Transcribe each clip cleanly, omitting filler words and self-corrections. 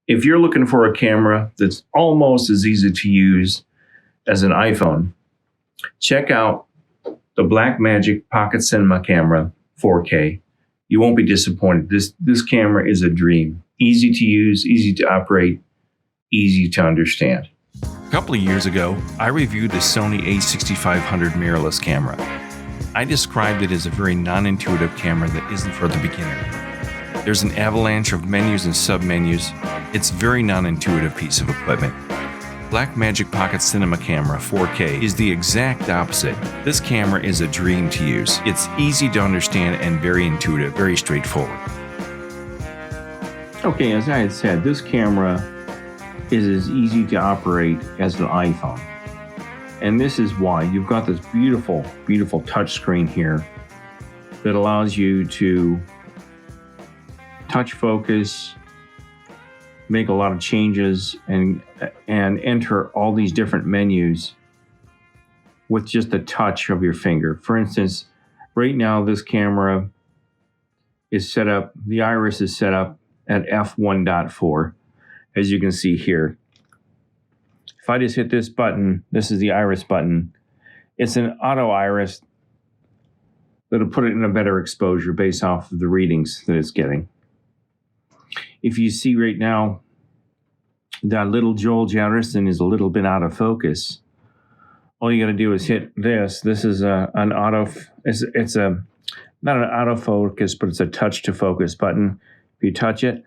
if you're looking for a camera that's almost as easy to use as an iPhone, check out the Blackmagic Pocket Cinema Camera 4K. You won't be disappointed. This camera is a dream. Easy to use, easy to operate, easy to understand. A couple of years ago, I reviewed the Sony a6500 mirrorless camera. I described it as a very non-intuitive camera that isn't for the beginner. There's an avalanche of menus and sub-menus. It's a very non-intuitive piece of equipment. Blackmagic Pocket Cinema Camera 4K is the exact opposite. This camera is a dream to use. It's easy to understand and very intuitive, very straightforward. Okay, as I had said, this camera is as easy to operate as an iPhone. And this is why. You've got this beautiful, beautiful touch screen here that allows you to touch focus, make a lot of changes, and enter all these different menus with just a touch of your finger. For instance, right now this camera is set up, the iris is set up at f1.4, as you can see here. If I just hit this button, this is the iris button, it's an auto iris that'll put it in a better exposure based off of the readings that it's getting. If you see right now, that little Joel Jefferson is a little bit out of focus. All you got to do is hit this. This is an auto. It's a not an autofocus, but it's a touch to focus button. If you touch it,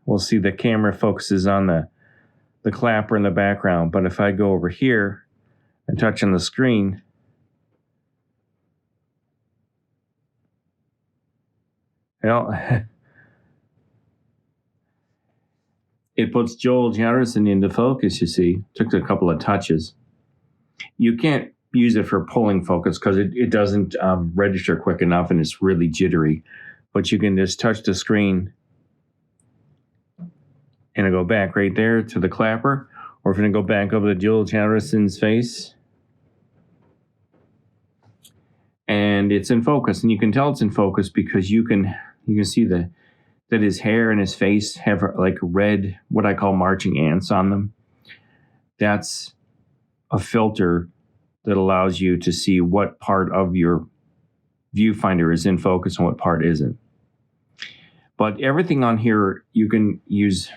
we'll see the camera focuses on the clapper in the background. But if I go over here and touch on the screen, it puts Joel Jefferson into focus, you see. Took a couple of touches. You can't use it for pulling focus because it doesn't register quick enough and it's really jittery. But you can just touch the screen and it'll go back right there to the clapper. Or if you're going to go back over to Joel Jefferson's face, and it's in focus. And you can tell it's in focus because you can see that his hair and his face have like red, what I call marching ants on them. That's a filter that allows you to see what part of your viewfinder is in focus and what part isn't. But everything on here, you can use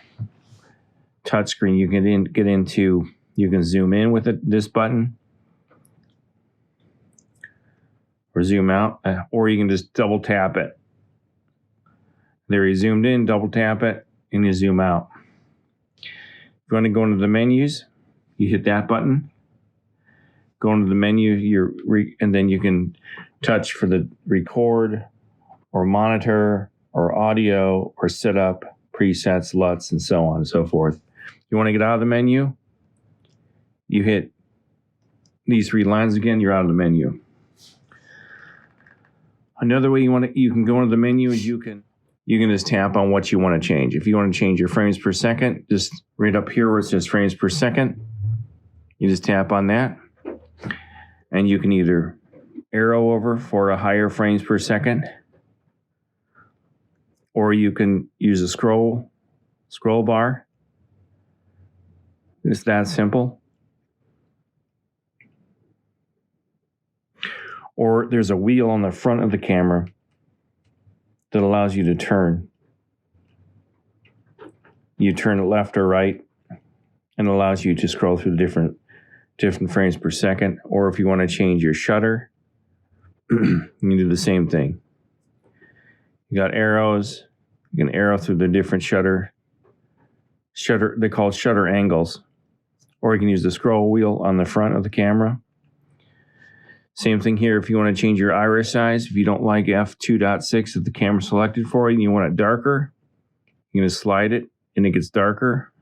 touchscreen. You can get into, you can zoom in with this button, or zoom out, or you can just double tap it. There you zoomed in, double tap it, and you zoom out. If you want to go into the menus, you hit that button. Go into the menu, and then you can touch for the record, or monitor, or audio, or setup, presets, LUTs, and so on and so forth. You want to get out of the menu, you hit these three lines again, you're out of the menu. Another way you can go into the menu is you can just tap on what you want to change. If you want to change your frames per second, just right up here where it says frames per second, you just tap on that. And you can either arrow over for a higher frames per second, or you can use a scroll bar. It's that simple. Or there's a wheel on the front of the camera that allows you to turn. You turn it left or right and allows you to scroll through the different frames per second. Or if you want to change your shutter, you can do the same thing. You got arrows. You can arrow through the different shutter. They call it shutter angles. Or you can use the scroll wheel on the front of the camera. Same thing here if you want to change your iris size. If you don't like f2.6 that the camera selected for you and you want it darker, you can just slide it and it gets darker.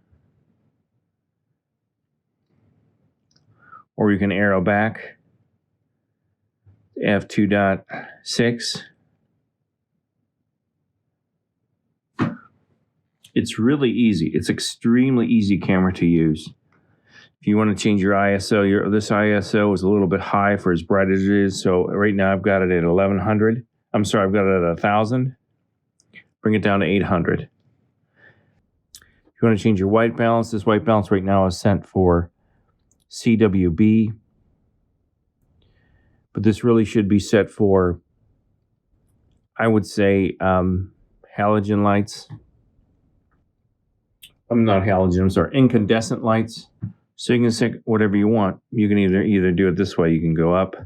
Or you can arrow back to f2.6. It's really easy. It's extremely easy camera to use. If you want to change your ISO, this ISO is a little bit high for as bright as it is. So right now I've got it at 1100. I'm sorry, I've got it at 1000. Bring it down to 800. If you want to change your white balance, this white balance right now is set for CWB. But this really should be set for, I would say, halogen lights. Not halogen, I'm sorry, incandescent lights. So you can set whatever you want. You can either do it this way. You can go up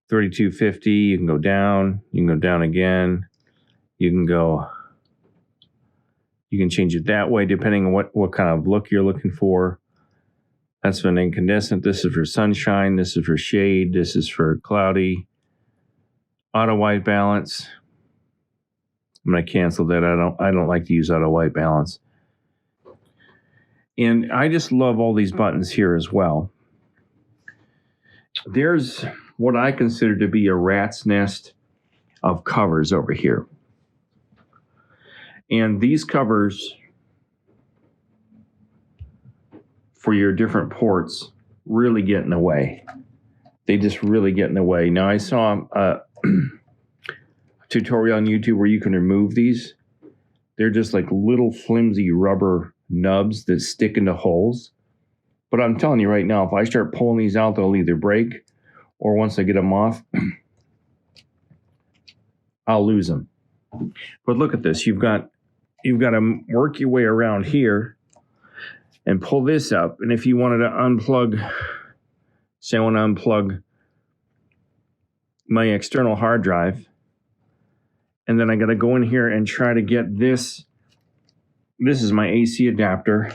3250, you can go down again. You can change it that way depending on what kind of look you're looking for. That's for an incandescent. This is for sunshine. This is for shade. This is for cloudy. Auto white balance. I'm going to cancel that. I don't like to use auto white balance. And I just love all these buttons here as well. There's what I consider to be a rat's nest of covers over here. And these covers for your different ports really get in the way. They just really get in the way. Now, I saw a tutorial on YouTube where you can remove these. They're just like little flimsy rubber nubs that stick into holes. But I'm telling you right now, if I start pulling these out, they'll either break, or once I get them off, I'll lose them. But look at this. You've got to work your way around here and pull this up. And if you wanted to unplug, say I want to unplug my external hard drive, and then I got to go in here and try to get this. This is my AC adapter.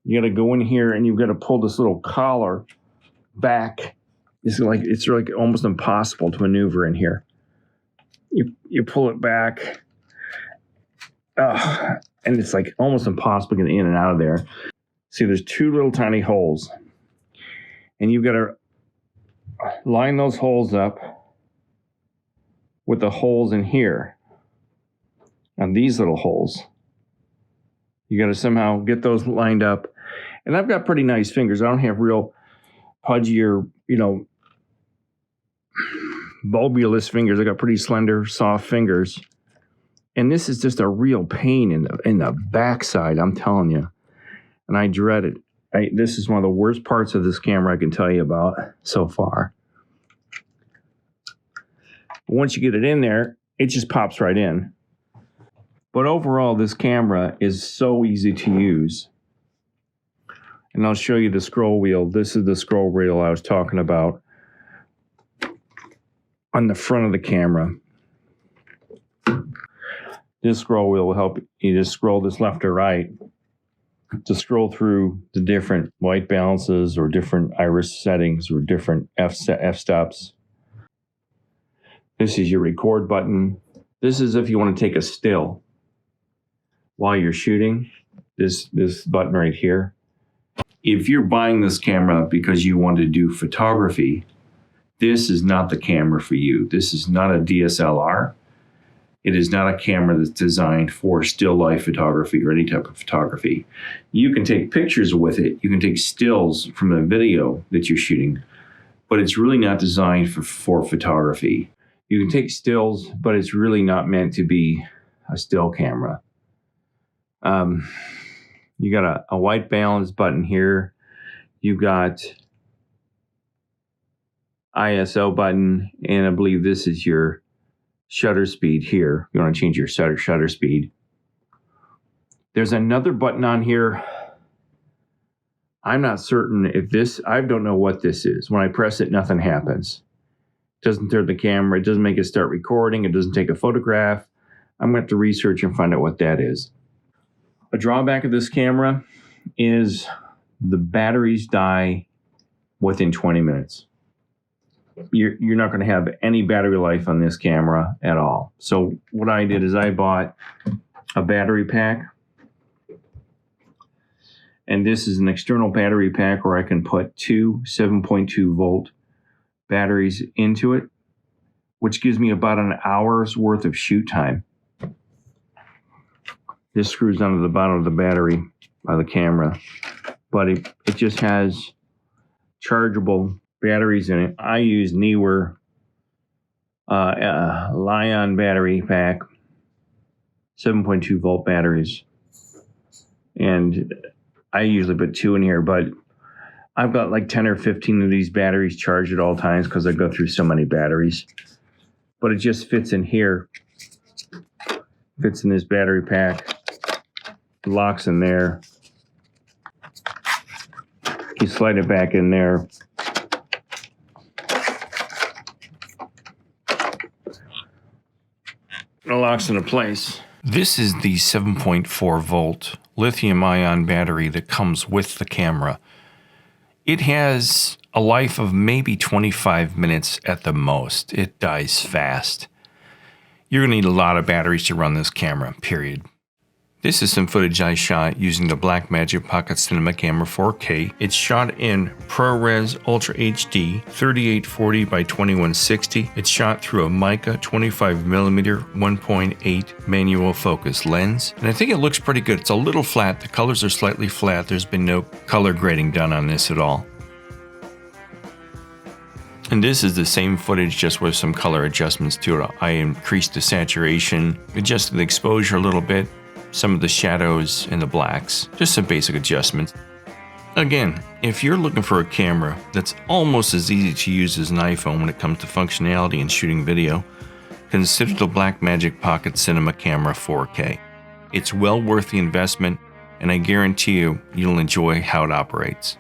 You got to go in here and you've got to pull this little collar back. It's like almost impossible to maneuver in here. You pull it back, and it's like almost impossible to get in and out of there. See, there's two little tiny holes, and you've got to line those holes up with the holes in here, and these little holes. You got to somehow get those lined up. And I've got pretty nice fingers. I don't have real pudgy or, bulbulous fingers. I got pretty slender, soft fingers. And this is just a real pain in the backside, I'm telling you. And I dread it. This is one of the worst parts of this camera I can tell you about so far. Once you get it in there, it just pops right in. But overall, this camera is so easy to use. And I'll show you the scroll wheel. This is the scroll wheel I was talking about on the front of the camera. This scroll wheel will help you just scroll this left or right to scroll through the different white balances or different iris settings or different f-stops. This is your record button. This is if you want to take a still while you're shooting. This button right here. If you're buying this camera because you want to do photography, this is not the camera for you. This is not a DSLR. It is not a camera that's designed for still life photography or any type of photography. You can take pictures with it. You can take stills from the video that you're shooting, but it's really not designed for photography. You can take stills, but it's really not meant to be a still camera. You got a white balance button here. You've got ISO button, and I believe this is your shutter speed here. You want to change your shutter speed. There's another button on here. I'm not certain if this, I don't know what this is. When I press it, nothing happens. It doesn't turn the camera. It doesn't make it start recording. It doesn't take a photograph. I'm going to have to research and find out what that is. A drawback of this camera is the batteries die within 20 minutes. You're not going to have any battery life on this camera at all. So what I did is I bought a battery pack. And this is an external battery pack where I can put two 7.2 volt batteries into it, which gives me about an hour's worth of shoot time. This screws onto the bottom of the battery by the camera, but it just has chargeable batteries in it. I use Neewer Lion battery pack, 7.2 volt batteries. And I usually put 2 in here, but I've got like 10 or 15 of these batteries charged at all times because I go through so many batteries. But it just fits in here. Fits in this battery pack. Locks in there. You slide it back in there. It locks into place. This is the 7.4 volt lithium ion battery that comes with the camera. It has a life of maybe 25 minutes at the most. It dies fast. You're going to need a lot of batteries to run this camera, period. This is some footage I shot using the Blackmagic Pocket Cinema Camera 4K. It's shot in ProRes Ultra HD 3840 by 2160. It's shot through a Mica 25mm 1.8 manual focus lens. And I think it looks pretty good. It's a little flat. The colors are slightly flat. There's been no color grading done on this at all. And this is the same footage, just with some color adjustments to it. I increased the saturation, adjusted the exposure a little bit, some of the shadows and the blacks, just some basic adjustments. Again, if you're looking for a camera that's almost as easy to use as an iPhone when it comes to functionality and shooting video, consider the Blackmagic Pocket Cinema Camera 4K. It's well worth the investment, and I guarantee you'll enjoy how it operates.